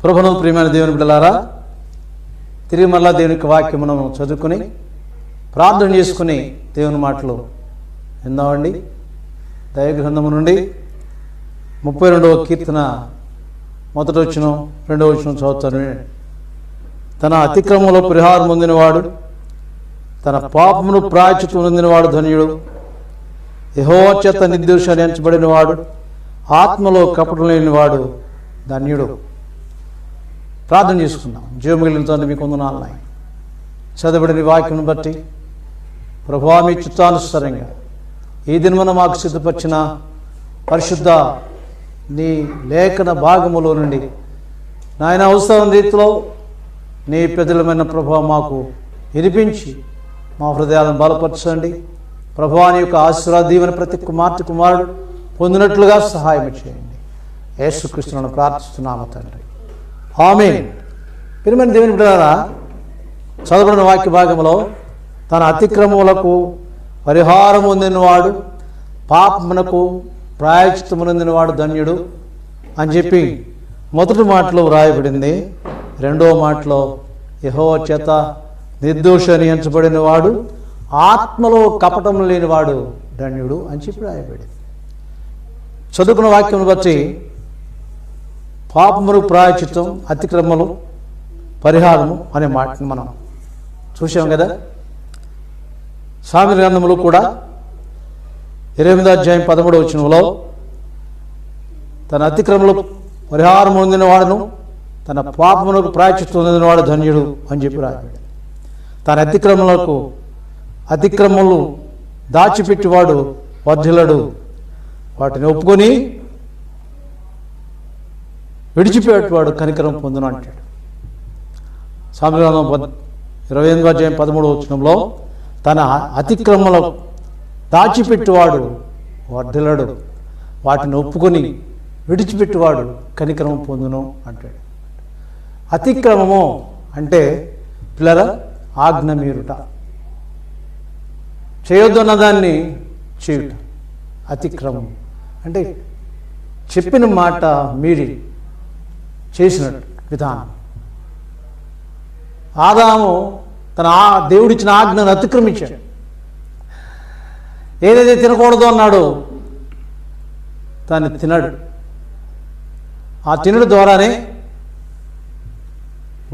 ప్రభువును ప్రియమైన దేవుని బిడ్డలారా, తిరిగి మళ్ళా దేవునికి వాక్యం మనం చదువుకుని ప్రార్థన చేసుకుని దేవుని మాటలు విందామండి. దైవగ్రంథము నుండి 32వ కీర్తన 1వ వచనం 2వ వచనం చదువుతాను. తన అతిక్రమంలో పరిహారం పొందినవాడు, తన పాపమును ప్రాయశ్చిత్తం పొందినవాడు ధన్యుడు. యెహోవా చేత నిర్దోషాన్ని ఎంచబడినవాడు, ఆత్మలో కపటం లేనివాడు ధన్యుడు. ప్రార్థన చేసుకుందాం. జీవమిగిలితో మీకు వందనాలు. చదవబడిన వాక్యం బట్టి ప్రభువా మీ చిత్తానుసారంగా ఈ దినమున మాకు సిద్ధపరిచిన పరిశుద్ధ నీ లేఖన భాగములో నుండి నాయన అవసరం రీతిలో నీ పెద్దలమైన ప్రభువా మాకు వినిపించి మా హృదయాలను బలపరచండి. ప్రభువా నీ యొక్క ఆశీర్వాద దీవెన ప్రతి కుమారుడు పొందినట్లుగా సహాయం చేయండి. యేసుక్రీస్తును ప్రార్థిస్తున్నాము తండ్రి, ఆమేన్. ప్రియమైన దేవుని బిడ్డలారా, చదవబడిన వాక్య భాగంలో తన అతిక్రమములకు పరిహారం పొందినవాడు, పాపమునకు ప్రాయశ్చిత్తం పొందినవాడు ధన్యుడు అని చెప్పి మొదటి మాటలో వ్రాయబడింది. రెండవ మాటలో యెహోవా చేత నిర్దోషాన్ని ఎంచబడిన వాడు, ఆత్మలో కపటం లేనివాడు ధన్యుడు అని చెప్పి రాయబడింది. చదువుకున్న వాక్యం బట్టి పాపములు ప్రాయశ్చిత్తం, అతిక్రమలు, పరిహారము అనే మాటను మనం చూసాం కదా. సామెతల గ్రంథంలో కూడా 8వ అధ్యాయం 13వ వచనంలో తన అతిక్రమలు పరిహారం పొందిన వాడును, తన పాపములకు ప్రాయశ్చిత్తం పొందిన వాడు ధన్యుడు అని చెప్పి రాయబడింది. తన అతిక్రమములు దాచిపెట్టివాడు వర్ధిల్లడు, వాటిని ఒప్పుకొని విడిచిపెట్టేవాడు కనికరం పొందును అంటాడు. సామెతల గ్రంథం 28వ అధ్యాయం 13వ వచనంలో తన అతిక్రమములు దాచిపెట్టువాడు వర్ధిల్లడు, వాటిని ఒప్పుకొని విడిచిపెట్టువాడు కనికరం పొందును అంటాడు. అతిక్రమము అంటే పిల్లల ఆజ్ఞ మీరుట, చేయొద్దన్న దాన్ని చేయుట. అతిక్రమం అంటే చెప్పిన మాట మీరి చేసిన విధానం. ఆదాము తన దేవుడిచ్చిన ఆజ్ఞను అతిక్రమించాడు. ఏదైతే తినకూడదు అన్నాడో దాన్ని తినడు. ఆ తినడు ద్వారానే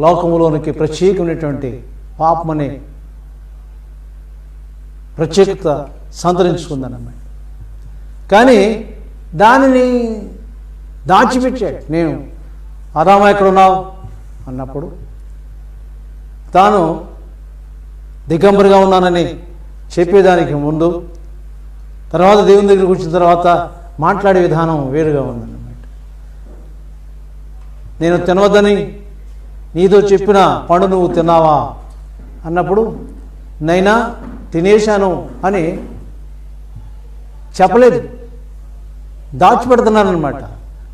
లోకములోనికి ప్రత్యేకమైనటువంటి పాపమనే ప్రత్యేకత సంతరించుకుందన్నమాట. కానీ దానిని దాచిపెట్టాడు. నేను ఆదాము ఎక్కడున్నావు అన్నప్పుడు తాను దిగంబరిగా ఉన్నానని చెప్పేదానికి ముందు, తర్వాత దేవుని దగ్గరికి వచ్చిన తర్వాత మాట్లాడే విధానం వేరుగా ఉందన్నమాట. నేను తినవద్దని నీతో చెప్పిన పండు నువ్వు తిన్నావా అన్నప్పుడు నైనా తినేశాను అని చెప్పలేదు, దాచిపెడుతున్నానమాట.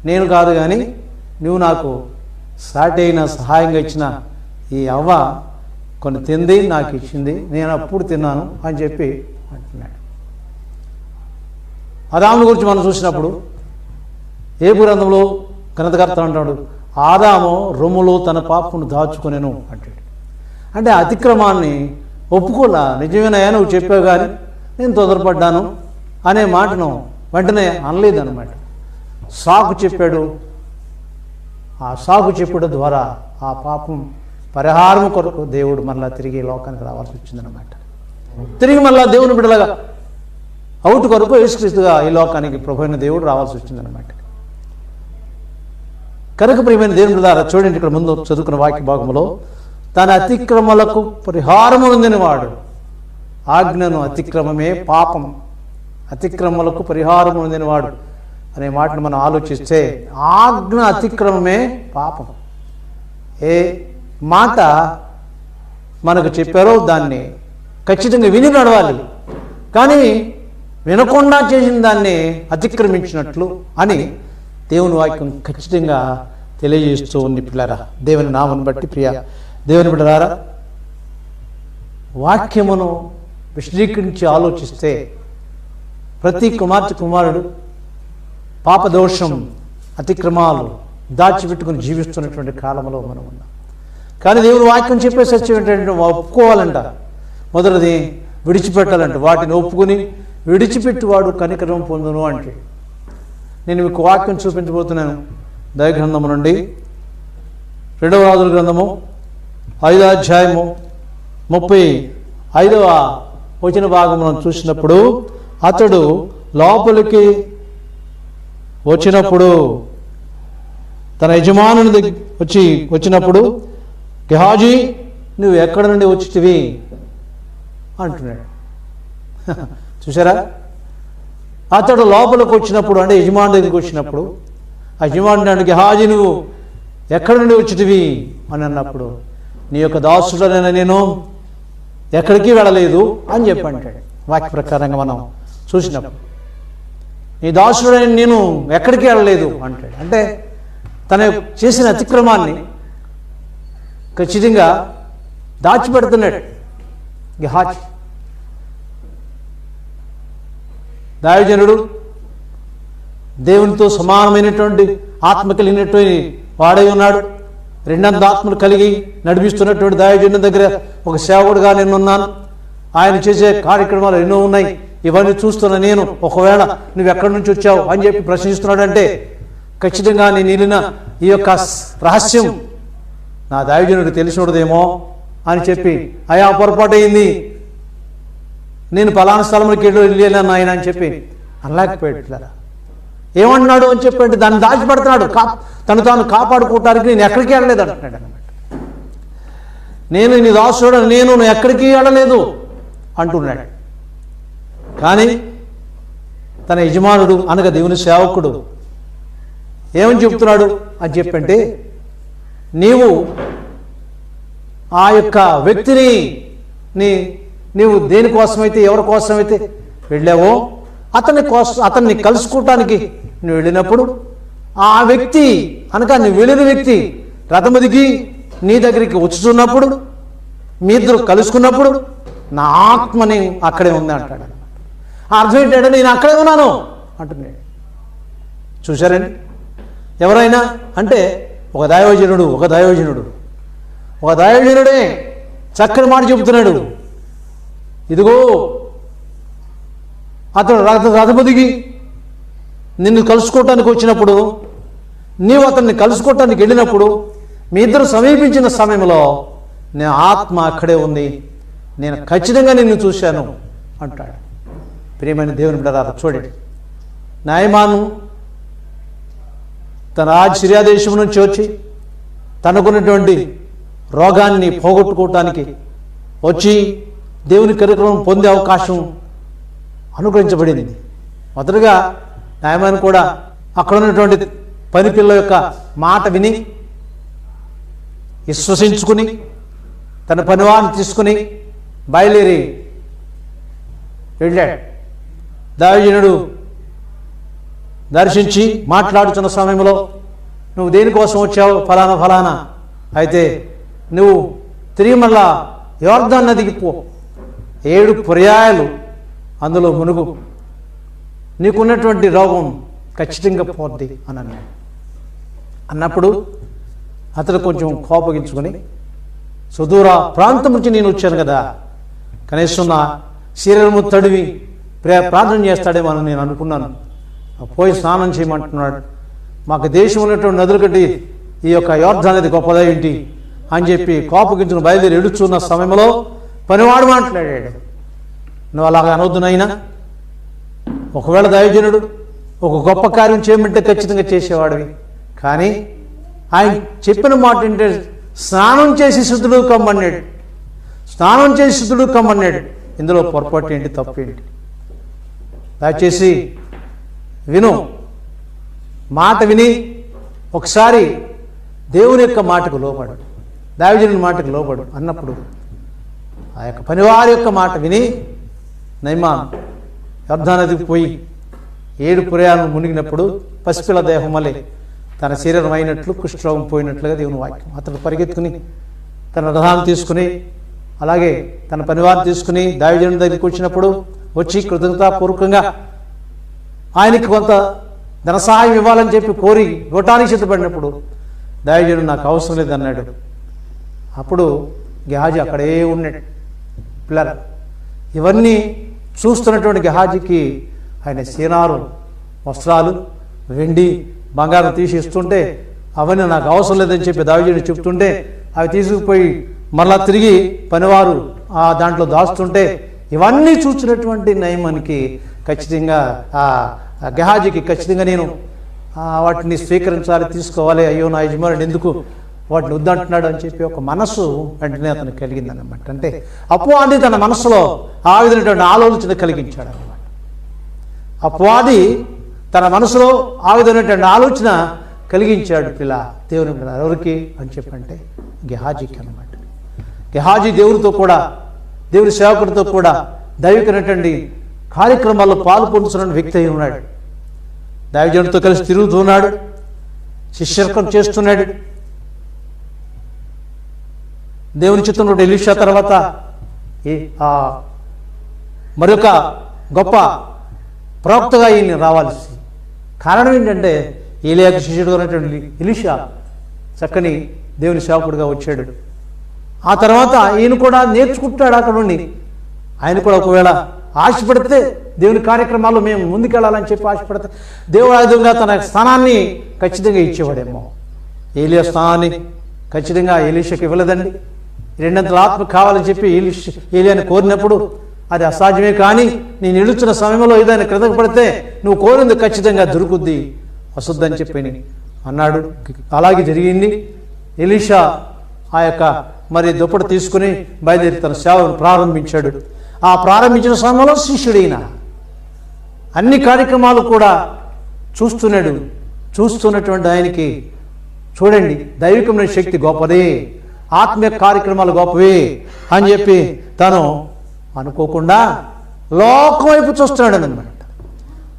నేను కాదు కానీ నువ్వు నాకు సాటి అయిన సహాయంగా ఇచ్చిన ఈ అవ్వ కొన్ని తింది, నాకు ఇచ్చింది, నేను అప్పుడు తిన్నాను అని చెప్పి అంటున్నాడు. ఆదాము గురించి మనం చూసినప్పుడు ఏబు గ్రంథంలో గ్రంథకర్త అంటాడు, ఆదాము రొమ్ములో తన పాపను దాచుకొనెను అంటాడు. అంటే అతిక్రమాన్ని ఒప్పుకోలా. నిజమేనయ్యా నువ్వు చెప్పావు కానీ నేను తొందరపడ్డాను అనే మాటను వెంటనే అనలేదన్నమాట. సాకు చెప్పాడు. ఆ సాకు చెప్పడం ద్వారా ఆ పాపం పరిహారం కొరకు దేవుడు మళ్ళా తిరిగి లోకానికి రావాల్సి వచ్చిందనమాట. తిరిగి మళ్ళా దేవుని బిడ్డలుగా అవుట్ కొరకు యేసుక్రీస్తుగా ఈ లోకానికి ప్రభువైన దేవుడు రావాల్సి వచ్చిందనమాట. కనుక ప్రియమైన దేవుని బిడ్డలారా, చూడండి ఇక్కడ ముందు చదువుకున్న వాక్య భాగంలో తన అతిక్రమలకు పరిహారము పొందినవాడు, ఆజ్ఞను అతిక్రమమే పాపం, అతిక్రమలకు పరిహారం పొందినవాడు అనే మాటను మనం ఆలోచిస్తే ఆజ్ఞ అతిక్రమమే పాపం. ఏ మాట మనకు చెప్పారో దాన్ని ఖచ్చితంగా విని నడవాలి, కానీ వినకుండా చేసిన దాన్ని అతిక్రమించినట్లు అని దేవుని వాక్యం ఖచ్చితంగా తెలియజేస్తూ ఉంది. పిల్లరా, దేవుని నామను బట్టి ప్రియ దేవుని బిడ్డలారా, వాక్యమును విశ్లేషించి ఆలోచిస్తే ప్రతి కుమారుడు పాపదోషం, అతిక్రమాలు, దాచిపెట్టుకుని జీవిస్తున్నటువంటి కాలంలో మనం ఉన్నాం. కానీ దేవుని వాక్యం చెప్పే సత్యం ఏంటంటే ఒప్పుకోవాలంట. మొదటిది విడిచిపెట్టాలంట. వాటిని ఒప్పుకుని విడిచిపెట్టువాడు కనికరం పొందును అంటే. నేను మీకు వాక్యం చూపించబోతున్నాను. దైవగ్రంథము నుండి 2వ రాజుల గ్రంథము 5వ అధ్యాయము 35వ వచన భాగమును చూసినప్పుడు, అతడు లోపలికి వచ్చినప్పుడు తన యజమానుని వచ్చినప్పుడు, గెహాజీ నువ్వు ఎక్కడ నుండి వచ్చితివి అంటున్నాడు. చూసారా? అతడు లోపలికి వచ్చినప్పుడు అంటే యజమాని దగ్గరికి వచ్చినప్పుడు, ఆ యజమాని అంటే గెహాజీ నువ్వు ఎక్కడి నుండి వచ్చితివి అని అన్నప్పుడు, నీ యొక్క దాసుడనైనా నేను ఎక్కడికి వెళ్ళలేదు అని చెప్పి అంటాడు. వాక్య ప్రకారంగా మనం చూసినప్పుడు నీ దాసుడైన నేను ఎక్కడికి వెళ్ళలేదు అంటాడు. అంటే తన చేసిన అతిక్రమాన్ని ఖచ్చితంగా దాచిపెడుతున్నాడు గెహాజీ. దైవజనుడు దేవునితో సమానమైనటువంటి ఆత్మ కలిగినటువంటి వాడై ఉన్నాడు. రెండంత ఆత్మలు కలిగి నడిపిస్తున్నటువంటి దైవజనుడి దగ్గర ఒక సేవకుడుగా నేనున్నాను. ఆయన చేసే కార్యక్రమాలు ఎన్నో ఉన్నాయి. ఇవన్నీ చూస్తున్న నేను ఒకవేళ నువ్వు ఎక్కడి నుంచి వచ్చావు అని చెప్పి ప్రశ్నిస్తున్నాడంటే ఖచ్చితంగా నేను వెళ్ళిన ఈ యొక్క రహస్యం నా దైవజనుడికి తెలిసినదేమో అని చెప్పి, అయా పొరపాటు అయింది, నేను పలానా స్థలంలోకి వెళ్ళాను ఆయన అని చెప్పి అనలేకపోయాడు. ఏమంటున్నాడు అని చెప్పండి, దాన్ని దాచిపెడుతున్నాడు. తను తాను కాపాడుకోవటానికి నేను ఎక్కడికి వెళ్ళలేదు అంటున్నాడు అనమాట. నేను నీ దాసుడు, నేను ఎక్కడికి వెళ్ళలేదు అంటున్నాడు. కానీ తన యజమానుడు అనగా దేవుని సేవకుడు ఏమని చెప్తున్నాడు అని చెప్పంటే, నీవు ఆ యొక్క వ్యక్తిని నీవు దేనికోసమైతే ఎవరి కోసమైతే వెళ్ళావో అతన్ని కలుసుకోవటానికి నువ్వు వెళ్ళినప్పుడు, ఆ వ్యక్తి అనగా నువ్వు వెళ్ళిన వ్యక్తి రథము దిగి నీ దగ్గరికి వచ్చుతున్నప్పుడు, మీ ఇద్దరు కలుసుకున్నప్పుడు నా ఆత్మని అక్కడే ఉంది అంటాడు. అర్థం ఏంటంటే నేను అక్కడే ఉన్నాను అంటున్నాడు. చూశారండి? ఎవరైనా అంటే ఒక దైవజనుడే చక్కని మాట చెబుతున్నాడు. ఇదిగో అతడు రథము దిగి నిన్ను కలుసుకోవటానికి వచ్చినప్పుడు, నీవు అతన్ని కలుసుకోవటానికి వెళ్ళినప్పుడు, మీ ఇద్దరు సమీపించిన సమయంలో నా ఆత్మ అక్కడే ఉంది, నేను ఖచ్చితంగా నిన్ను చూశాను అంటాడు. ప్రియమైన దేవుని బిడ్డలారా చూడండి, నాయమాను తన సిరియా దేశం నుంచి వచ్చి తనకున్నటువంటి రోగాన్ని పోగొట్టుకోవటానికి వచ్చి దేవుని కార్యక్రమం పొందే అవకాశం అనుగ్రహించబడింది. మొదటగా నాయమాను కూడా అక్కడ ఉన్నటువంటి పని పిల్ల యొక్క మాట విని విశ్వసించుకుని తన పనివాన్ని తీసుకుని బయలుదేరి వెళ్ళాడు. దైవజనుడు దర్శించి మాట్లాడుతున్న సమయంలో, నువ్వు దేనికోసం వచ్చావు? ఫలానా అయితే నువ్వు తిరిగి మళ్ళా యోర్దాను నదికి పో, 7 పర్యాయాలు అందులో మునుగు, నీకున్నటువంటి రోగం ఖచ్చితంగా పోద్ది అని అన్నాడు. అన్నప్పుడు అతడు కొంచెం కోపగించుకొని, సుదూర ప్రాంతం నుంచి నేను వచ్చాను కదా, కనీసం నా శరీరము తడివి ప్రార్థన చేస్తాడేమో అని నేను అనుకున్నాను, పోయి స్నానం చేయమంటున్నాడు. మాకు దేశం ఉన్నటువంటి నదులు కట్టి ఈ యొక్క యోర్దాను నది గొప్పదా ఏంటి అని చెప్పి కోపగించుకుని బయలుదేరి ఎడుచున్న సమయంలో పనివాడు మాట్లాడాడు, నువ్వు అలాగా అనవద్దునైనా, ఒకవేళ దైవజనుడు ఒక గొప్ప కార్యం చేయమంటే ఖచ్చితంగా చేసేవాడివి, కానీ ఆయన చెప్పిన మాట ఏంటంటే స్నానం చేసి శుద్ధుడు కమ్మన్నాడు. ఇందులో పొరపాటు ఏంటి, తప్పు ఏంటి? దయచేసి విను, మాట విని ఒకసారి దేవుని యొక్క మాటకు లోబడు, దైవజనుని మాటకు లోబడు అన్నప్పుడు ఆ యొక్క పనివారి యొక్క మాట విని నయమాను యోర్దాను నదికి పోయి 7 పర్యాయాలు మునిగినప్పుడు పసిపిల్ల దేహం వలె తన శరీరం అయినట్లు కుష్ఠరోగం పోయినట్లుగా దేవుని వాక్యం. అతడు పరిగెత్తుకుని తన రథాన్ని తీసుకుని అలాగే తన పనివారిని తీసుకుని దైవజనుడి దగ్గరికి వచ్చినప్పుడు వచ్చి కృతజ్ఞతాపూర్వకంగా ఆయనకి కొంత ధన సహాయం ఇవ్వాలని చెప్పి కోరి ఇవ్వటానికి సిద్ధపడినప్పుడు దైవజనుడు నాకు అవసరం లేదన్నాడు. అప్పుడు గెహాజీ అక్కడే ఉన్నాడు. పిల్లలు ఇవన్నీ చూస్తున్నటువంటి గెహాజీకి ఆయన సీనారు వస్త్రాలు, వెండి, బంగారం తీసి ఇస్తుంటే అవన్నీ నాకు అవసరం లేదని చెప్పి దైవజనుడు చెప్తుంటే అవి తీసుకుపోయి మళ్ళా తిరిగి పనివారు ఆ దాంట్లో దాస్తుంటే ఇవన్నీ చూసినటువంటి నయమానికి ఖచ్చితంగా గెహాజీకి ఖచ్చితంగా నేను వాటిని స్వీకరించాలి, తీసుకోవాలి, అయ్యో నా యజమానుడు ఎందుకు వాటిని వద్దంటున్నాడు అని చెప్పి ఒక మనసు వెంటనే అతనికి కలిగిందన్నమాట. అంటే అపవాది తన మనసులో ఆ విధమైనటువంటి ఆలోచన కలిగించాడు అన్నమాట. అపవాది తన మనసులో ఆ విధమైనటువంటి ఆలోచన కలిగించాడు దేవుని ఎవరికి అని చెప్పంటే గెహాజీకి అన్నమాట. గెహాజీ దేవుడితో కూడా, దేవుని సేవకుడితో కూడా దైవికమైనటువంటి కార్యక్రమాల్లో పాలు పొందుతున్న వ్యక్తి అయి ఉన్నాడు. దైవజనుడితో కలిసి తిరుగుతున్నాడు, శిష్యర్కం చేస్తున్నాడు. దేవుని చిత్తంలో ఎలీషా తర్వాత మరొక గొప్ప ప్రవక్తగా ఈయన రావాల్సి కారణం ఏంటంటే ఏలియాకు శిష్యుడుగా ఉన్నటువంటి ఎలీషా చక్కని దేవుని సేవకుడిగా వచ్చాడు. ఆ తర్వాత ఈయన కూడా నేర్చుకుంటాడు అక్కడ నుండి. ఆయన కూడా ఒకవేళ ఆశపడితే దేవుని కార్యక్రమాల్లో మేము ముందుకెళ్ళాలని చెప్పి ఆశపడితే దేవుడు ఆ విధంగా తన స్థానాన్ని ఖచ్చితంగా ఇచ్చేవాడేమో. ఏలియా స్థానాన్ని ఖచ్చితంగా ఎలీషాకి ఇవ్వలేదండి. రెండంతల ఆత్మ కావాలని చెప్పి ఏలియాని కోరినప్పుడు అది అసాధ్యమే. కానీ నేను నిలుచున్న సమయంలో ఏదైనా క్రిందకు పడితే నువ్వు కోరింది ఖచ్చితంగా దొరుకుద్ది, వస్తుందని చెప్పి అన్నాడు. అలాగే జరిగింది. ఎలీషా ఆ యొక్క మరి దుప్పటి తీసుకుని బయలుదేరి తన సేవను ప్రారంభించాడు. ఆ ప్రారంభించిన సమయంలో శిష్యుడైన అన్ని కార్యక్రమాలు కూడా చూస్తున్నటువంటి ఆయనకి చూడండి దైవికమైన శక్తి గొప్పదే, ఆత్మీయ కార్యక్రమాలు గొప్పవే అని చెప్పి తను అనుకోకుండా లోకం వైపు చూస్తున్నాడు అన్నమాట.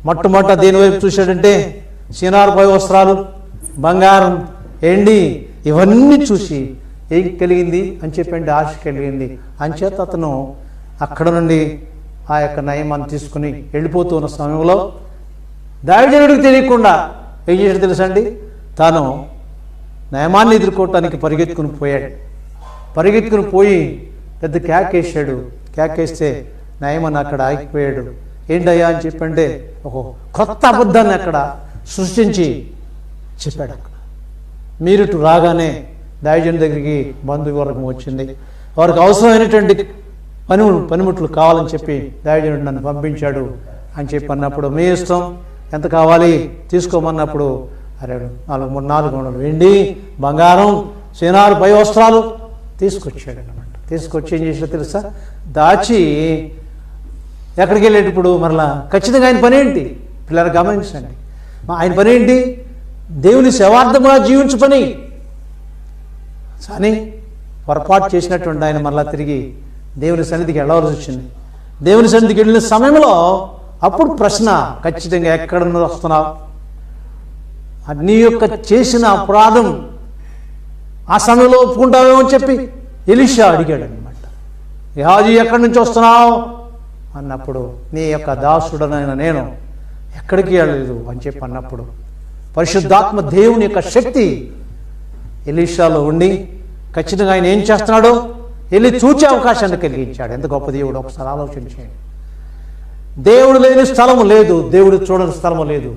మొట్టమొదట దేని వైపు చూశాడంటే సీనారు పై వస్త్రాలు, బంగారం, ఎండి ఇవన్నీ చూసి ఏం కలిగింది అని చెప్పండి ఆశ కలిగింది. అంచేత అతను అక్కడ నుండి ఆ యొక్క నయమాన్ని తీసుకుని వెళ్ళిపోతూ ఉన్న సమయంలో దైవజనుడికి తెలియకుండా ఏం చేసాడు తెలుసండి, తాను నయమాన్ని ఎదుర్కోవటానికి పరిగెత్తుకుని పోయాడు. పరిగెత్తుకుని పోయి పెద్ద కేకేసాడు. కేకేస్తే నయమాన్ని అక్కడ ఆగిపోయాడు. ఏంటయ్యా అని చెప్పంటే ఒక కొత్త అబద్ధాన్ని అక్కడ సృష్టించి చెప్పాడు. అక్కడ మీరుటు రాగానే దైవజనుడి దగ్గరికి బంధువర్గం వచ్చింది. వారికి అవసరమైనటువంటి పనిముట్లు కావాలని చెప్పి దైవజనుడు నన్ను పంపించాడు అని చెప్పి అన్నప్పుడు మీ ఇష్టం ఎంత కావాలి తీసుకోమన్నప్పుడు 400 వెండి, బంగారం, సీనారు పై వస్త్రాలు తీసుకొచ్చాడు అన్నమాట. తీసుకొచ్చి ఏం చేసినా తెలుసా, దాచి ఎక్కడికి వెళ్ళేటప్పుడు మరలా ఖచ్చితంగా ఆయన పని ఏంటి పిల్లలు గమనించండి. ఆయన పని ఏంటి, దేవుని సేవార్థముగా జీవించు పని. కానీ పొరపాటు చేసినటువంటి ఆయన మరలా తిరిగి దేవుని సన్నిధికి వెళ్ళవలసి వచ్చింది. దేవుని సన్నిధికి వెళ్ళిన సమయంలో అప్పుడు ప్రశ్న, ఖచ్చితంగా ఎక్కడ నుండి వస్తున్నావు, నీ యొక్క చేసిన అపరాధం ఆ సమయంలో ఒప్పుకుంటావేమో అని చెప్పి ఎలీషా అడిగాడు అనమాట. గెహాజీ ఎక్కడి నుంచి వస్తున్నావు అన్నప్పుడు నీ యొక్క దాసుడనైన నేను ఎక్కడికి వెళ్ళలేదు అని చెప్పి అన్నప్పుడు పరిశుద్ధాత్మ దేవుని యొక్క శక్తి ఎలీషాలో ఉండి ఖచ్చితంగా ఆయన ఏం చేస్తున్నాడో వెళ్ళి చూచే అవకాశాన్ని కలిగించాడు. ఎంత గొప్ప దేవుడు ఒకసారి ఆలోచించండి. దేవుడు లేని స్థలము లేదు, దేవుడు చూడని స్థలము లేదు.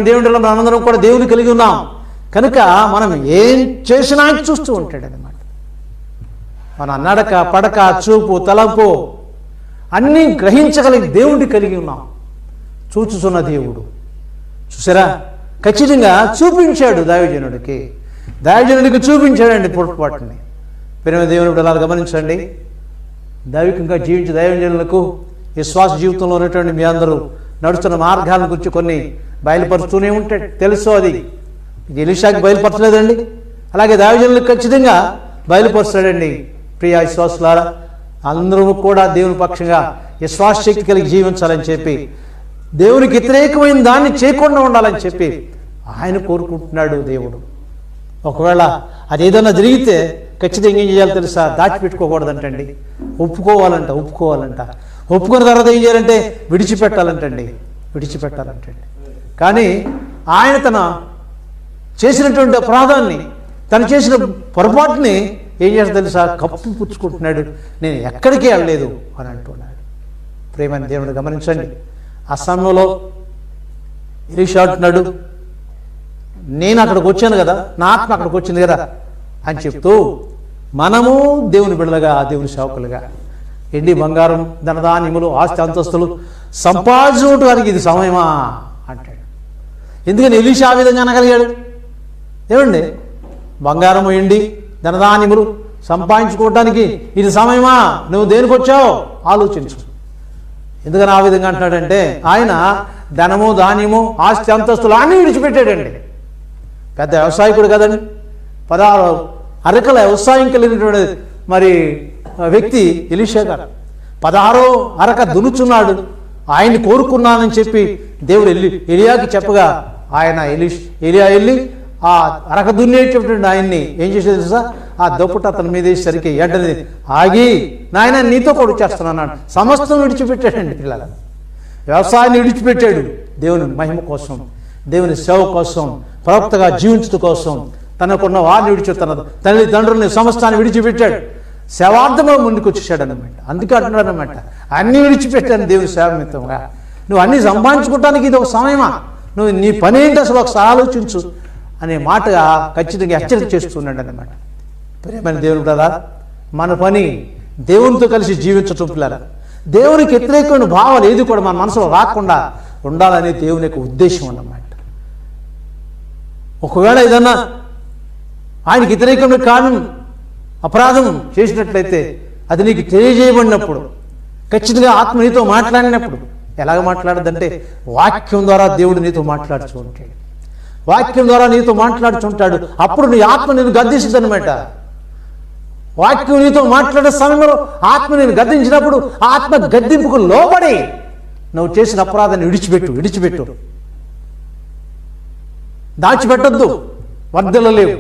దేవుడిలో మనందరం కూడా దేవుని కలిగి ఉన్నాం కనుక మనం ఏం చేసినా ఆయన చూస్తూ ఉంటాడు అన్నమాట. మన నడక, పడక, చూపు, తలంపు అన్నీ గ్రహించగలిగి దేవుడిని కలిగి ఉన్నాం. చూచుచున్న దేవుడు చూసారా, ఖచ్చితంగా చూపించాడు దైవజనుడికి చూపించాడండి పొరపాటుని. దేవుని అలా గమనించండి. దైవికంగా జీవించే దైవజనులకు విశ్వాస జీవితంలో ఉన్నటువంటి మీ అందరూ నడుస్తున్న మార్గాల గురించి కొన్ని బయలుపరుస్తూనే ఉంటాడు. తెలుసు, అది ఎలీషాకి బయలుపరచలేదండి, అలాగే దైవజనులకు ఖచ్చితంగా బయలుపరుస్తాడండి. ప్రియ విశ్వాసులారా, అందరూ కూడా దేవుని పక్షంగా విశ్వాస శక్తి కలిగి జీవించాలని చెప్పి, దేవునికి వ్యతిరేకమైన దాన్ని చేయకుండా ఉండాలని చెప్పి ఆయన కోరుకుంటున్నాడు దేవుడు. ఒకవేళ అది ఏదైనా జరిగితే ఖచ్చితంగా ఏం చేయాలి తెలుసా, దాచిపెట్టుకోకూడదంటండి, ఒప్పుకోవాలంట. ఒప్పుకున్న తర్వాత ఏం చేయాలంటే విడిచిపెట్టాలంటండి. కానీ ఆయన తన చేసినటువంటి అపరాధాన్ని, తను చేసిన పొరపాటుని ఏం చేస్తా తెలుసా, కప్పు పుచ్చుకుంటున్నాడు. నేను ఎక్కడికి వెళ్ళలేదు అని అంటున్నాడు. ప్రేమని దేవుడు గమనించండి. ఆ సమయంలో ఎలీషా అంటున్నాడు, నేను అక్కడికి వచ్చాను కదా, నా ఆత్మ అక్కడికి వచ్చింది కదా అని చెప్తూ, మనము దేవుని బిడ్డలుగా, దేవుని సేవకులుగా ఎండి బంగారం, ధనధాన్యములు, ఆస్తి అంతస్తులు సంపాదించుకోవడానికి ఇది సమయమా అంటాడు. ఎందుకని ఎలీషా ఆ విధంగా అనగలిగాడు? ఏమండి, బంగారము, ఎండి, ధనధాన్యములు సంపాదించుకోవడానికి ఇది సమయమా? నువ్వు దేనికి వచ్చావు ఆలోచించు. ఎందుకని ఆ విధంగా అంటున్నాడంటే, ఆయన ధనము, ధాన్యము, ఆస్తి అంతస్తులు అన్నీ విడిచిపెట్టాడండి. పెద్ద వ్యవసాయకుడు కదండి, 16 అరకల వ్యవసాయం కలిగినటువంటి మరి వ్యక్తి ఎలీషా గారు. 16 అరక దున్నుచున్నాడు. ఆయన్ని కోరుకున్నానని చెప్పి దేవుడు ఎలియాకి చెప్పగా, ఆయన ఎలియా వెళ్ళి ఆ అరక దున్నేటటువంటి ఆయన్ని ఏం చేసేది తెలుసా, ఆ దుప్పట అతని మీద వేసేసరికి వెంటనే ఆగి, నాయన నీతో కూడా వచ్చేస్తున్నాడు. సమస్తం విడిచిపెట్టాడండి. పిల్లల వ్యవసాయాన్ని విడిచిపెట్టాడు దేవుని మహిమ కోసం, దేవుని సేవ కోసం, ప్రవక్తగా జీవించడం కోసం. తనకున్న వారిని విడిచి, తన తల్లిదండ్రులని, సమస్తాన్ని విడిచిపెట్టాడు. సేవార్థంలో ముందుకు వచ్చేసాడు అన్నమాట. అందుకే అంటున్నాడు అన్నమాట, అన్నీ విడిచిపెట్టాను దేవుని సేవ నిమిత్తంగా. నువ్వు అన్నీ సంపాదించుకోవటానికి ఇది ఒక సమయమా? నువ్వు నీ పని ఏంటి అసలు ఒకసారి ఆలోచించు అనే మాటగా ఖచ్చితంగా హెచ్చరిక చేస్తున్నాడు అన్నమాట. ప్రేమైన దేవుని కదా, మన పని దేవునితో కలిసి జీవించటం. పిల్లల దేవునికి వ్యతిరేకమైన భావాలు ఏది కూడా మన మనసులో రాకుండా ఉండాలనే దేవుని యొక్క ఉద్దేశం అన్నమాట. ఒకవేళ ఏదన్నా ఆయనకి వ్యతిరేకమైన కారణం అపరాధం చేసినట్లయితే అది నీకు తెలియజేయబడినప్పుడు, ఖచ్చితంగా ఆత్మ నీతో మాట్లాడినప్పుడు, ఎలాగ మాట్లాడదంటే వాక్యం ద్వారా దేవుడు నీతో మాట్లాడుతూ ఉంటాడు. వాక్యం ద్వారా నీతో మాట్లాడుతుంటాడు. అప్పుడు నీ ఆత్మ నేను గద్దిస్తుంది అనమాట. వాక్యం నీతో మాట్లాడే సమయంలో ఆత్మ నేను గద్దించినప్పుడు ఆత్మ గద్దింపుకు లోబడి నువ్వు చేసిన అపరాధాన్ని విడిచిపెట్టు. దాచిపెట్టద్దు, వర్ధిల్లలేవు.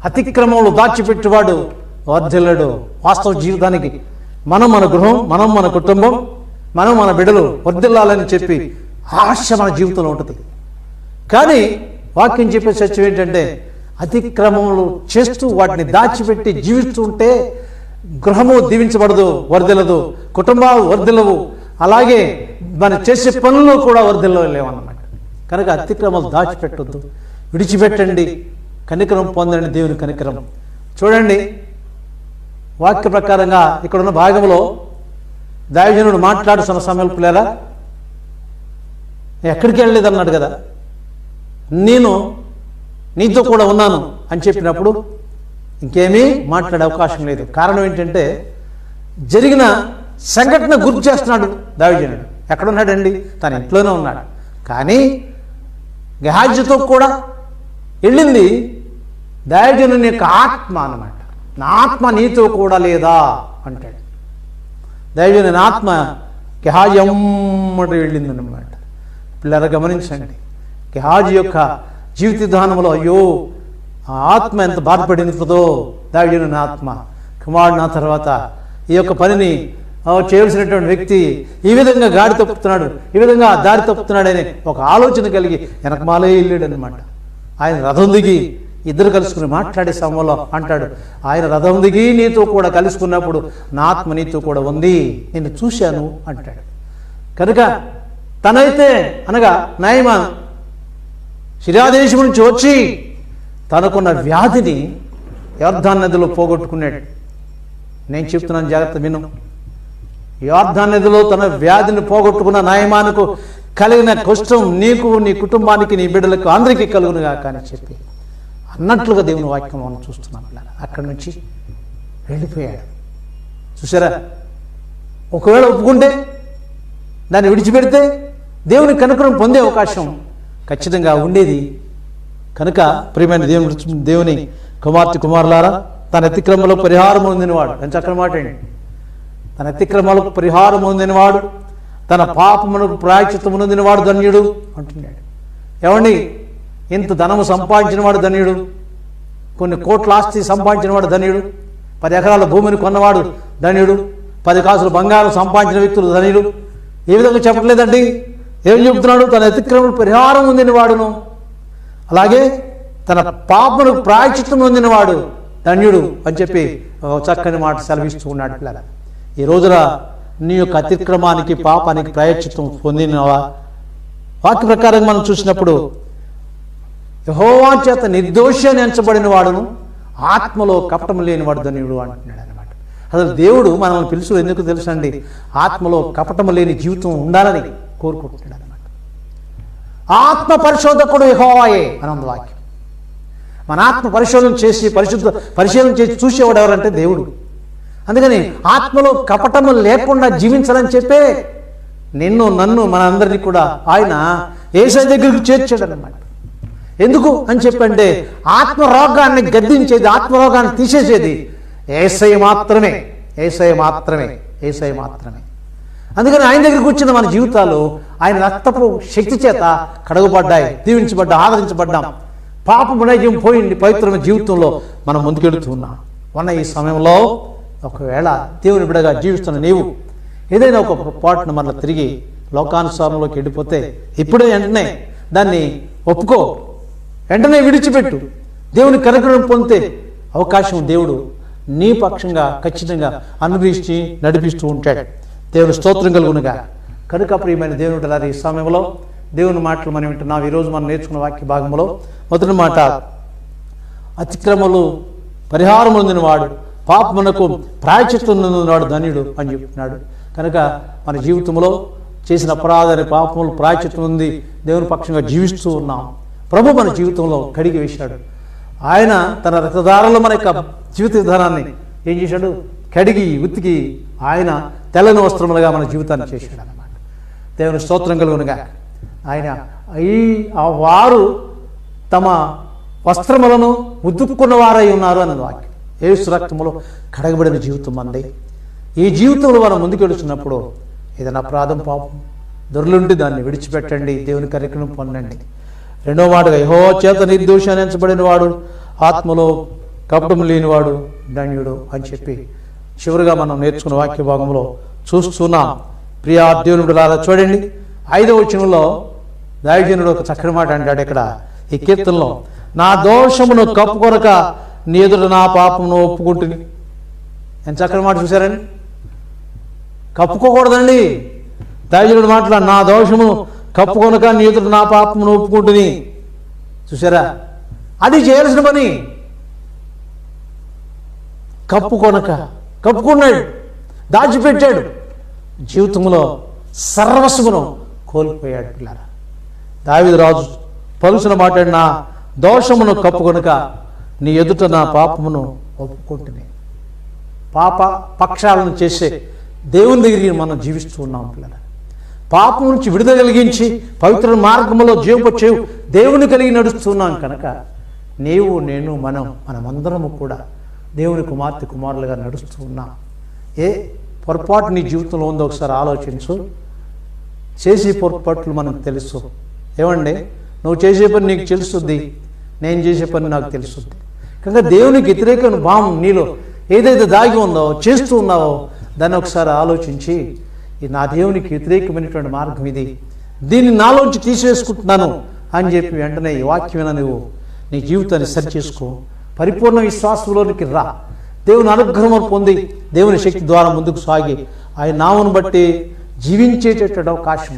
అతిక్రమంలో దాచిపెట్టువాడు వర్ధిల్లడు. వాస్తవ జీవితానికి మనం మన గృహం, మనం మన కుటుంబం, మనం మన బిడ్డలు వర్ధిల్లాలని చెప్పి ఆశ మన జీవితంలో ఉంటుంది. కానీ వాక్యం చెప్పే సత్యం ఏంటంటే, అతిక్రమములు చేస్తూ వాటిని దాచిపెట్టి జీవిస్తూ ఉంటే గృహము దీవించబడదు, వర్ధిల్లదు, కుటుంబాలు వర్ధిల్లవు, అలాగే మనం చేసే పనులు కూడా వర్ధిల్లలేవన్నమాట. కనుక అతిక్రమాలు దాచిపెట్టొద్దు, విడిచిపెట్టండి, కనికరం పొందండి, దేవుని కనికరం. చూడండి, వాక్య ప్రకారంగా ఇక్కడున్న భాగంలో దైవజనుడు మాట్లాడుతున్న సమయంలో పిల్లరా, ఎక్కడికి వెళ్ళలేదు అన్నాడు కదా, నేను నీతో కూడా ఉన్నాను అని చెప్పినప్పుడు ఇంకేమీ మాట్లాడే అవకాశం లేదు. కారణం ఏంటంటే, జరిగిన సంఘటన గుర్తు చేస్తున్నాడు దైవజనుడు. ఎక్కడున్నాడండి? తన ఇంట్లోనే ఉన్నాడు. కానీ గెహాజీతో కూడా వెళ్ళింది దైవజనుని యొక్క ఆత్మ అన్నమాట. నా ఆత్మ నీతో కూడా లేదా అంటాడు. దైవజనుని ఆత్మ గెహాజీ అమ్మటి వెళ్ళింది అన్నమాట. పిల్లలు గమనించండి, గెహాజీ యొక్క జీవిత విధానంలో అయ్యో ఆ ఆత్మ ఎంత బాధపడిందో, దైవజనుని ఆత్మ కుమారుడు నా తర్వాత ఈ యొక్క పనిని చేయవలసినటువంటి వ్యక్తి ఈ విధంగా గాడి తప్పుతున్నాడు, ఈ విధంగా దారి తప్పుతున్నాడని ఒక ఆలోచన కలిగి వెనకమాలే వెళ్ళాడు అనమాట. ఆయన రథం దిగి ఇద్దరు కలుసుకుని మాట్లాడే సమయంలో అంటాడు, ఆయన రథం దిగి నీతో కూడా కలుసుకున్నప్పుడు నా ఆత్మ నీతో కూడా ఉంది, నేను చూశాను అంటాడు. కనుక తనైతే అనగా నయమాన్ సిరియా నుంచి వచ్చి తనకున్న వ్యాధిని యొర్దాను నదిలో పోగొట్టుకున్నాడు. నేను చెప్తున్నాను, జాగ్రత్త విను. యొర్దాను నదిలో తన వ్యాధిని పోగొట్టుకున్న నయమానుకు కలిగిన కష్టం నీకు, నీ కుటుంబానికి, నీ బిడ్డలకు అందరికీ కలుగునుగా కానీ చెప్పి అన్నట్లుగా దేవుని వాక్యం మనం చూస్తున్నాం. అక్కడి నుంచి వెళ్ళిపోయాడు. చూసారా, ఒకవేళ ఒప్పుకుంటే, దాన్ని విడిచిపెడితే దేవుని కనుకరం పొందే అవకాశం ఖచ్చితంగా ఉండేది. కనుక ప్రియమైన దేవుని కుమార్తె కుమారులారా, తన అతిక్రమలకు పరిహారం పొందినవాడు, అని చక్కని మాట అండి. తన అతిక్రమలకు పరిహారం పొందినవాడు, తన పాపమునకు ప్రాయశ్చిత్తము పొందినవాడు ధన్యుడు అంటున్నాడు. ఏమండి, ఇంత ధనము సంపాదించినవాడు ధన్యుడు, కొన్ని కోట్ల ఆస్తి సంపాదించినవాడు ధన్యుడు, 10 ఎకరాల భూమిని కొన్నవాడు ధన్యుడు, 10 కాసులు బంగారం సంపాదించిన వ్యక్తులు ధన్యుడు. ఏ విధంగా చెప్పట్లేదండి, ఏం చెబుతున్నాడు? తన అతిక్రమణ పరిహారం పొందిన వాడును, అలాగే తన పాపములకు ప్రాయశ్చిత్తం పొందినవాడు ధన్యుడు అని చెప్పి ఒక చక్కని మాట సెలవిస్తూ ఉన్నాడు. పిల్లల, ఈ రోజున నీ యొక్క అతిక్రమానికి పాపానికి ప్రాయశ్చిత్తం పొందినవా? వాక్య ప్రకారం మనం చూసినప్పుడు యెహోవా చేత నిర్దోషి అని ఎంచబడిన వాడును, ఆత్మలో కపటం లేనివాడు ధన్యుడు అంటున్నాడు అనమాట. అసలు దేవుడు మనల్ని పిలుచు ఎందుకు తెలుసండి? ఆత్మలో కపటం లేని జీవితం ఉండాలని కోరుకుంటున్నాడు అనమాట. ఆత్మ పరిశోధకుడు యెహోవాయే అని ఉంది వాక్యం. మన ఆత్మ పరిశోధన చేసి పరిశీలన చేసి చూసేవాడు ఎవరంటే దేవుడు. అందుకని ఆత్మలో కపటము లేకుండా జీవించాలని చెప్పే నిన్ను నన్ను మనందరినీ కూడా ఆయన యేసయ్య దగ్గరికి చేర్చాడు అన్నమాట. ఎందుకు అని చెప్పంటే ఆత్మరోగాన్ని గద్దించేది, ఆత్మరోగాన్ని తీసేసేది యేసయ్య మాత్రమే, యేసయ్య మాత్రమే, యేసయ్య మాత్రమే. అందుకని ఆయన దగ్గరికి వచ్చిన మన జీవితాలు ఆయన రక్తపు శక్తి చేత కడగబడ్డాయి, దీవించబడ్డా, ఆదరించబడ్డాం. పాపము నైజం పోయింది, పవిత్రమైన జీవితంలో మనం ముందుకెళ్తున్నాం. ఉన్న ఈ సమయంలో ఒకవేళ దేవుని బిడ్డగా జీవిస్తున్న నీవు ఏదైనా ఒక పొరపాటును మళ్ళీ తిరిగి లోకానుసారంలోకి వెళ్ళిపోతే ఇప్పుడే వెంటనే దాన్ని ఒప్పుకో, వెంటనే విడిచిపెట్టు. దేవుని కనికరం పొందితే అవకాశం దేవుడు నీ పక్షంగా ఖచ్చితంగా అనుగ్రహించి నడిపిస్తూ ఉంటాడు. దేవుని స్తోత్రం కలుగునుగా. కనుక ప్రియమైన దేవుని బిడ్డలారా, ఈ సమయంలో దేవుని మాటలు మనం వింటున్నాం. ఈరోజు మనం నేర్చుకున్న వాక్య భాగంలో మొదటి మాట, అతిక్రమలు పరిహారం పొందినవాడు, పాపమునకు ప్రాయశ్చిత్తం పొందినవాడు ధన్యుడు అని చెప్తున్నాడు. కనుక మన జీవితంలో చేసిన అపరాధాన్ని పాపములు ప్రాయశ్చిత్తం ఉంది దేవుని పక్షంగా జీవిస్తూ ఉన్నాం. ప్రభు మన జీవితంలో కడిగి వేశాడు. ఆయన తన రక్తధారలో మన యొక్క జీవిత విధానాన్ని ఏం చేశాడు? కడిగి ఉతికి ఆయన తెల్లని వస్త్రములుగా మన జీవితాన్ని చేశాడు అన్నమాట. దేవుని స్తోత్రం కలుగునుగా. ఆయన వారు తమ వస్త్రములను ఉతుక్కున్న వారై ఉన్నారు అన్నది వాక్యం. యేసు రక్తములో కడగబడిన జీవితం అంది. ఈ జీవితంలో మనం ముందుకెడుచున్నప్పుడు ఏదైనా అపరాధం పాపం దొరలుంటే దాన్ని విడిచిపెట్టండి, దేవుని కనికరం పొందండి. రెండో మాటగా యెహోవా చేత నిర్దోషి అని ఎంచబడిన వాడు, ఆత్మలో కపటం లేనివాడు ధన్యుడు అని చెప్పి చివరిగా మనం నేర్చుకున్న వాక్య భాగంలో చూస్తున్నాం. ప్రియా దేవుని బిడ్డలారా, చూడండి 5వ వచనంలో దైవజనుడు ఒక చక్కని మాట అంటాడు ఇక్కడ ఈ కీర్తనలో, నా దోషమును కప్పుకొనక నీ ఎదుట నా పాపమును ఒప్పుకుంటుంది. ఎంత చక్కని మాట చూసారండి. కప్పుకోకూడదండి. దైవజనుడు మాటలా, నా దోషము కప్పుకొనక నీ ఎదుట నా పాపమును ఒప్పుకుంటుంది. చూసారా, అది చేయాల్సిన పని. కప్పుకున్నాడు, దాచిపెట్టాడు, జీవితంలో సర్వస్వమును కోల్పోయాడు. పిల్లరా, దావీదు రాజు పలుసిన మాట్లాడి, నా దోషమును కప్పుకొనక నీ ఎదుట నా పాపమును ఒప్పుకుంటున్నాయి. పాప పక్షాలను చేసే దేవుని దగ్గరికి మనం జీవిస్తూ ఉన్నాం. పిల్లల, పాపం నుంచి విడుదల కలిగించి పవిత్ర మార్గంలో జీవపచ్చు దేవుని కలిగి నడుస్తున్నాం. కనుక నీవు నేను మనమందరము కూడా దేవుని కుమార్తె కుమారులుగా నడుస్తూ ఉన్నాం. ఏ పొరపాటు నీ జీవితంలో ఉందో ఒకసారి ఆలోచించు. చేసే పొరపాట్లు మనకు తెలుసు. ఏమండి, నువ్వు చేసే పని నీకు తెలుస్తుంది, నేను చేసే పని నాకు తెలుస్తుంది. కనుక దేవునికి వ్యతిరేకమైన భావం నీలో ఏదైతే దాగి ఉందో, చేస్తూ ఉన్నావో దాన్ని ఒకసారి ఆలోచించి, ఇది నా దేవునికి వ్యతిరేకమైనటువంటి మార్గం, ఇది దీన్ని నాలోంచి తీసివేసుకుంటున్నాను అని చెప్పి వెంటనే ఈ వాక్యమైన నువ్వు నీ జీవితాన్ని సరి చేసుకో. పరిపూర్ణ విశ్వాసంలోనికి రా. దేవుని అనుగ్రహం పొంది దేవుని శక్తి ద్వారా ముందుకు సాగి ఆయన నామను బట్టి జీవించేటటువంటి అవకాశం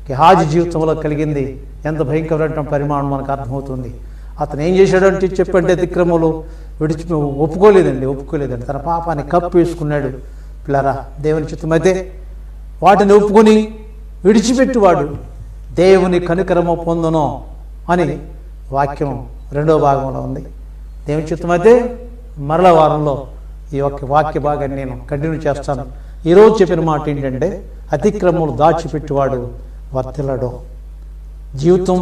గెహాజీ జీవితంలో కలిగింది. ఎంత భయంకరమైన పరిమాణం మనకు అర్థమవుతుంది. అతను ఏం చేశాడంటే చెప్పంటే అతిక్రమలు ఒప్పుకోలేదండి. తన పాపాన్ని కప్పు వేసుకున్నాడు. పిల్లరా, దేవుని చిత్తమైతే వాటిని ఒప్పుకొని విడిచిపెట్టువాడు దేవుని కనికరము పొందును అని వాక్యం 2వ భాగంలో ఉంది. దేవుని చిత్తమైతే మరల వారంలో ఈ వాక్య భాగాన్ని నేను కంటిన్యూ చేస్తాను. ఈరోజు చెప్పిన మాట ఏంటంటే, అతిక్రమములు దాచిపెట్టువాడు వర్ధిల్లడు. జీవితం,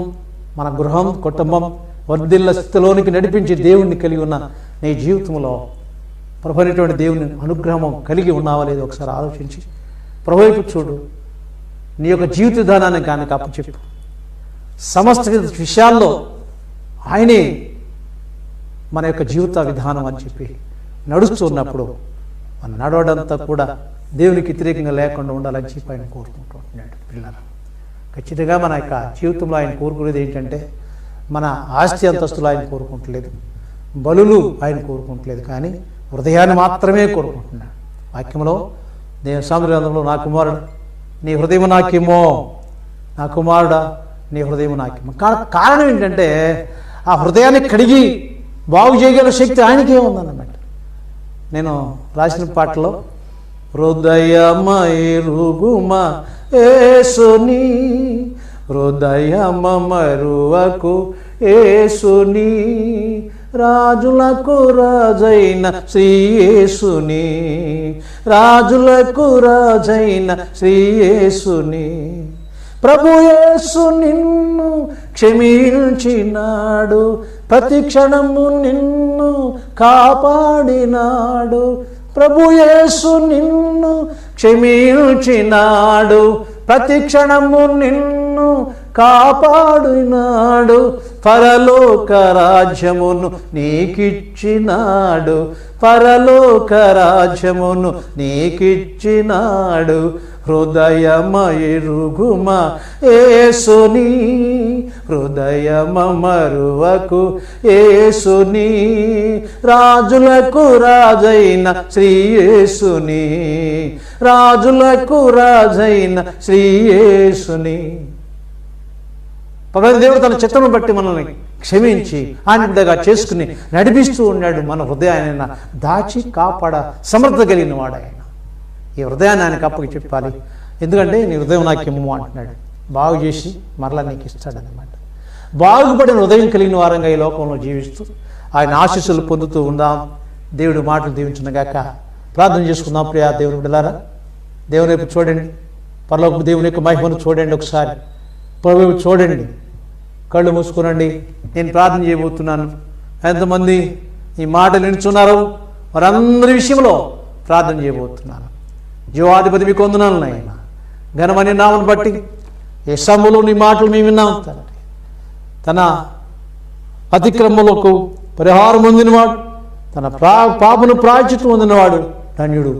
మన గృహం, కుటుంబం వర్ధిల్ల స్థితిలోనికి నడిపించి దేవుణ్ణి కలిగి ఉన్న నీ జీవితంలో ప్రభువైనటువంటి దేవుని అనుగ్రహం కలిగి ఉన్నావా లేదో ఒకసారి ఆలోచించి ప్రభువైపు చూడు. నీ యొక్క జీవిత విధానాన్ని కానీ అప్పచెప్పు. సమస్త విషయాల్లో ఆయనే మన యొక్క జీవిత విధానం అని చెప్పి నడుస్తున్నప్పుడు మన నడవడంతా కూడా దేవునికి వ్యతిరేకంగా లేకుండా ఉండాలని చెప్పి ఆయన కోరుకుంటున్నాడు. పిల్లలు ఖచ్చితంగా మన యొక్క జీవితంలో ఆయన కోరుకునేది ఏంటంటే మన ఆస్తి అంతస్తులు ఆయన కోరుకుంటలేదు, బలులు ఆయన కోరుకుంటలేదు, కానీ హృదయాన్ని మాత్రమే కోరుకుంటున్నాడు. వాక్యంలో నేను సామ్రాజ్యంలో నా కుమారుడు నీ హృదయం నాకేమో, నా కుమారుడా నీ హృదయం నాకేమో. కారణం ఏంటంటే ఆ హృదయాన్ని కడిగి బాగు చేయగల శక్తి ఆయనకే ఉందన్నమాట. నేను రాసిన పాటలో హృదయమరుగుమ యేసుని, హృదయమ మరువకు యేసుని, రాజులకు రాజైన శ్రీ యేసుని, రాజులకు రాజైన శ్రీ యేసుని. ప్రభు యేసు నిన్ను క్షమించినాడు, ప్రతి క్షణము నిన్ను కాపాడినాడు. ప్రభు యేసు నిన్ను క్షమించినాడు, ప్రతి క్షణము నిన్ను కాపాడినాడు. పరలోక రాజ్యమును నీకిచ్చినాడు, పరలోక రాజ్యమును నీకిచ్చినాడు. హృదయమరుగుమ యేసుని, హృదయమ మరువకు యేసుని, రాజులకు రాజైన శ్రీ యేసుని, రాజులకు రాజైన శ్రీ యేసుని. పవిత్ర దేవుడు తన చిత్తమును బట్టి మనల్ని క్షమించి ఆయన బిడ్డగా చేసుకుని నడిపిస్తూ ఉన్నాడు. మన హృదయాన్ని దాచి కాపాడ సమర్థ కలిగిన వాడు ఆయన. ఈ హృదయాన్ని ఆయనకు అప్పకి చెప్పాలి. ఎందుకంటే నీ హృదయం నాకేమో అంటున్నాడు, బాగు చేసి మరలా నీకు ఇస్తాడనమాట. బాగుపడిన హృదయం కలిగిన వారంగా ఈ లోకంలో జీవిస్తూ ఆయన ఆశీస్సులు పొందుతూ ఉందాం. దేవుడి మాటలు దీవించునగాక. ప్రార్థన చేసుకుందాం. ప్రియా దేవుని బిడ్డలారా, దేవుని వైపు చూడండి, పరలోక దేవుని యొక్క మహిమను చూడండి, ఒకసారి ప్రభువు చూడండి, కళ్ళు మూసుకునండి. నేను ప్రార్థన చేయబోతున్నాను. ఎంతమంది ఈ మాటలు వింటున్నారో వారందరి విషయంలో ప్రార్థన చేయబోతున్నాను. జీవాధిపతి మీకు వందనాలు నాయన, ఘనమని నామను బట్టి ఈ సమయంలో నీ మాటలు మేము విన్నాం తండ్రి. తన అతిక్రమములకు పరిహారం పొందినవాడు, తన పాపను ప్రాయశ్చిత్తం పొందినవాడు ధన్యుడు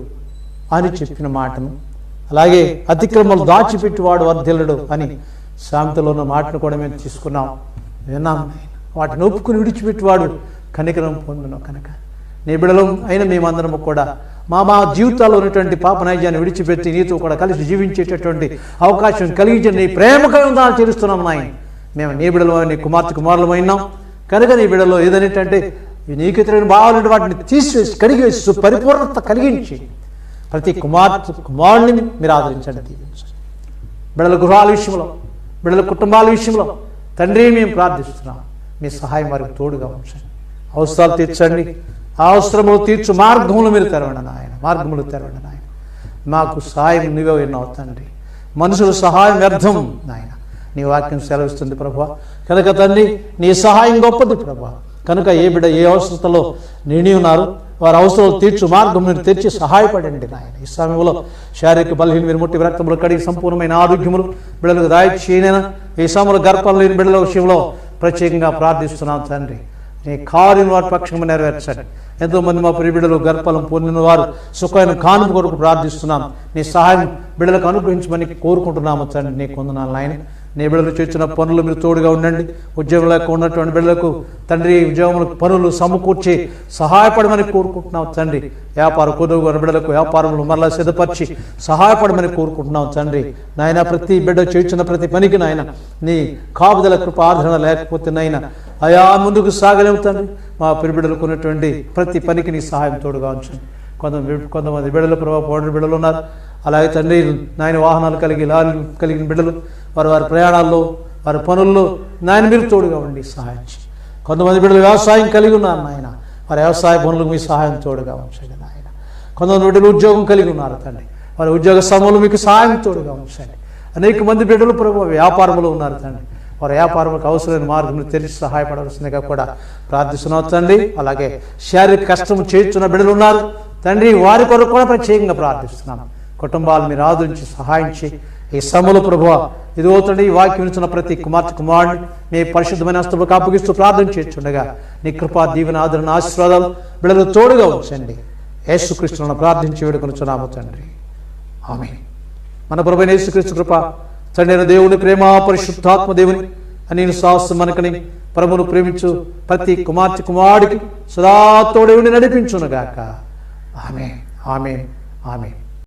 అని చెప్పిన మాటను, అలాగే అతిక్రమలు దాచిపెట్టివాడు వర్ధిల్లుడు అని సామెతలో ఉన్న మాటను కూడా మేము తీసుకున్నాం, విన్నాం. వాటిని ఒప్పుకుని విడిచిపెట్టివాడు కనికరం పొందును కనుక నీ బిడ్డలు అయిన మేమందరము కూడా మా జీవితాల్లో ఉన్నటువంటి పాప నైజాన్ని విడిచిపెట్టి నీతో కూడా కలిసి జీవించేటటువంటి అవకాశం కలిగించి నీ ప్రేమకై ఉందాన్ని తీరుస్తున్నాం నాయన. మేము నీ బిడ్డలు నీ కుమార్తె కుమారులు అయినాం కనుక నీ బిడ్డలో ఏదనేటంటే నీకు ఇతరుల భావాలంటే వాటిని తీసివేసి కడిగివేసి పరిపూర్ణత కలిగించి ప్రతి కుమార్తె కుమారుని మీరు ఆదరించండి, దీవించండి. బిడ్డల గృహాల విషయంలో, బిడ్డల కుటుంబాల విషయంలో తండ్రి మేము ప్రార్థిస్తున్నాం. మీ సహాయం వారికి తోడుగా ఉంచండి. అవసరాలు తీర్చండి, ఆ అవసరములు తీర్చు మార్గములు మీరు తెరవండి నాయన, మార్గములు తెరవండి నాయన. మాకు సహాయం నువ్వే విన్నావు తండ్రి. మనుషుల సహాయం వ్యర్థం నాయన, నీ వాక్యం సెలవిస్తుంది ప్రభువా. కనుక తండ్రి నీ సహాయం గొప్పది ప్రభువా. కనుక ఏ బిడ్డ ఏ అవసరతలో నిండి ఉన్నారు వారి అవసరాలు తీర్చు మార్గం మీరు తెచ్చి సహాయపడండి నాయన. ఈ సమయంలో శారీరక బలహీన మీరు ముట్టి రక్తములు కడిగి సంపూర్ణమైన ఆరోగ్యములు బిడ్డలకు దాయిచేయనైనా ఈ సమయంలో గర్భం లేని బిడ్డల విషయంలో ప్రత్యేకంగా ప్రార్థిస్తున్నాం తండ్రి. నీ కార్యం వారి పక్షంగా నెరవేర్చండి. ఎంతోమంది మా ప్రియ బిడ్డలు గర్భఫలం పొందిన వారు సుఖమైన కానుక కొరకు ప్రార్థిస్తున్నాం. నీ సహాయం బిడ్డలకు అనుగ్రహించమని కోరుకుంటున్నాము తండ్రి. నీ కొందనాలు నాయన. నీ బిడ్డలు చేసిన పనులు మీరు తోడుగా ఉండండి. ఉద్యోగం లేక ఉన్నటువంటి బిడ్డలకు తండ్రి ఉద్యోగములకు పనులు సమకూర్చి సహాయపడమని కోరుకుంటున్నాం తండ్రి. వ్యాపార కొనుగోలు బిడ్డలకు వ్యాపారములు మరలా సిద్ధపరిచి సహాయపడమని కోరుకుంటున్నాం తండ్రి. నాయన ప్రతి బిడ్డ చేసిన ప్రతి పనికి నాయన నీ కాపుదల కృప ఆదరణ లేకపోతే నాయన అయా ముందుకు సాగలేము తండ్రి. మా పిరిబిడ్డలకు ఉన్నటువంటి ప్రతి పనికి నీ సహాయం తోడుగా ఉంచండి. కొంతమంది బిడ్డలు ప్రభావ పౌడర్ బిడ్డలు ఉన్నారు. అలాగే తండ్రి నాయన వాహనాలు కలిగి లారీలు కలిగిన బిడ్డలు వారి ప్రయాణాల్లో వారి పనుల్లో నాయన మీరు తోడుగా ఉండి సహాయం చేయండి. కొంతమంది బిడ్డలు వ్యవసాయం కలిగి ఉన్నారు నాయన, వారి వ్యవసాయ పనులకు మీ సహాయం తోడుగా ఉంచండి నాయన. కొంతమంది బిడ్డలు ఉద్యోగం కలిగి ఉన్నారు తండ్రి, వారి ఉద్యోగ సమయంలో మీకు సహాయం తోడుగా ఉంచండి. అనేక మంది బిడ్డలు ప్రభు వ్యాపారంలో ఉన్నారు తండ్రి, వారి వ్యాపారంలో అవసరమైన మార్గం తెరిచి సహాయపడవలసిందిగా కూడా ప్రార్థిస్తున్నాం తండ్రి. అలాగే శారీరక కష్టం చేస్తున్న బిడ్డలు ఉన్నారు తండ్రి, వారి కొరకు కూడా ప్రత్యేకంగా ప్రార్థిస్తున్నాం. కుటుంబాలు మీరు ఆదరించి సహాయం చేయి. ఈ సమయంలో ప్రభువ ఇదిగో తండ్రి ఈ వాక్యం వినిచిన ప్రతి కుమార్తె కుమారుడిని మీ పరిశుద్ధమైన హస్తములకు అప్పగిస్తూ ప్రార్థన చేస్తుండగా నీ కృపా దీవెన ఆదరణ ఆశీర్వాదాలు బిడ్డలు తోడుగా ఉంచండి. యేసుక్రీస్తును ప్రార్థించి వేడుకొనుచున్నాము తండ్రి, ఆమేన్. మన ప్రభువైన యేసుక్రీస్తు కృప తండ్రి అయిన దేవుని ప్రేమ, పరిశుద్ధాత్మ దేవుని అని సాహసం మనకని ప్రభును ప్రేమించు ప్రతి కుమార్తె కుమారుడికి సదా తోడేవుని నడిపించునుగాక. ఆమేన్, ఆమేన్, ఆమేన్.